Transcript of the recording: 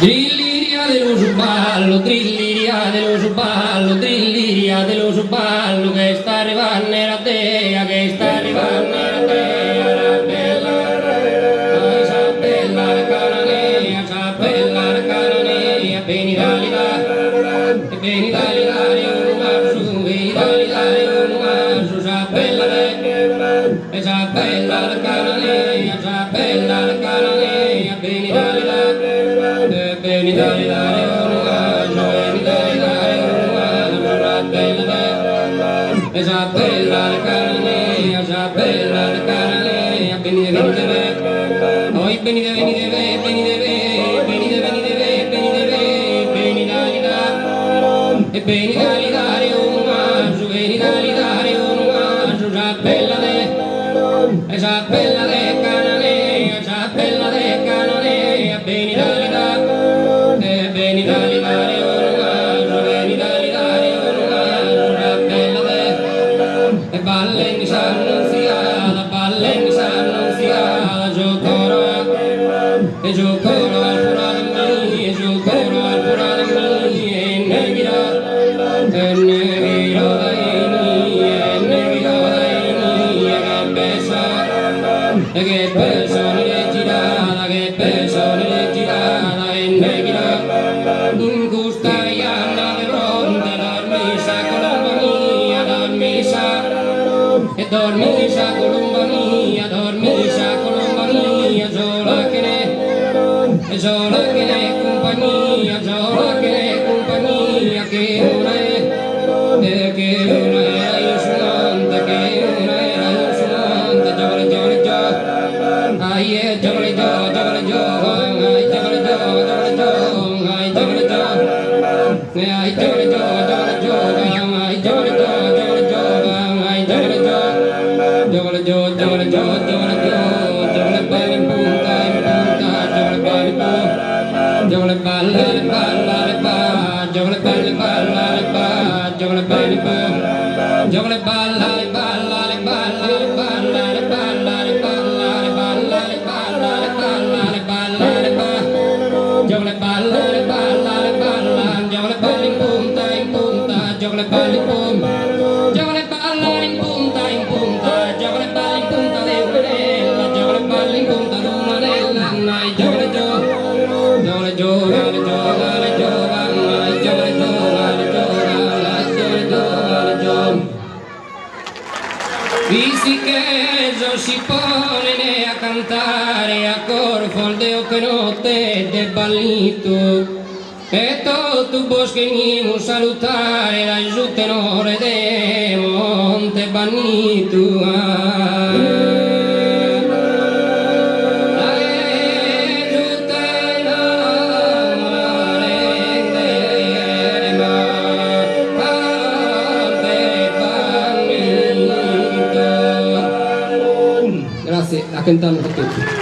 Drilliria dello suballo, drilliria dello suballo, drilliria dello suballo, che sta arrivando la dea, che sta arrivando la dea, la bella, sa bella la cananea, sa bella la cananea, beni dali dali, beni dali dali, un marzo, beni dali dali, un marzo, sa bella la cananea, sa bella la cananea, beni dali dali. Beni dali dali un gaggio, beni dali dali un gaggio, la bella esa bella la carne, esa bella la carne, beni de ve, oi beni de ve, beni de ve, beni de ve, beni de ve, beni dali dali, e beni dali dali un gaggio, beni dali dali un gaggio, esa bella de canane, esa bella de canane, beni dali dali. Beni dali dali orgaggio, beni dali dali orgaggio, la bella de, e balle in s'annunziata, balle in s'annunziata, giocoro, e giocoro al purato mio, e giocoro al purato mio, e neghiro dai miei, e neghiro dai miei, che penso di girata, che penso di girata, e neghiro in gusta iana de ronde, dormisa colomba mia, sola che ne compagnia, sola che ne compagnia, che una era insulante, che una era insulante, giovane, ai giovane, ai Fisicheso si pone a cantare a cor foldeo che notte de ballito e tutto boschegniamo salutare la giù tenore de Monte Bannito. Grazie, a cantare a tutti.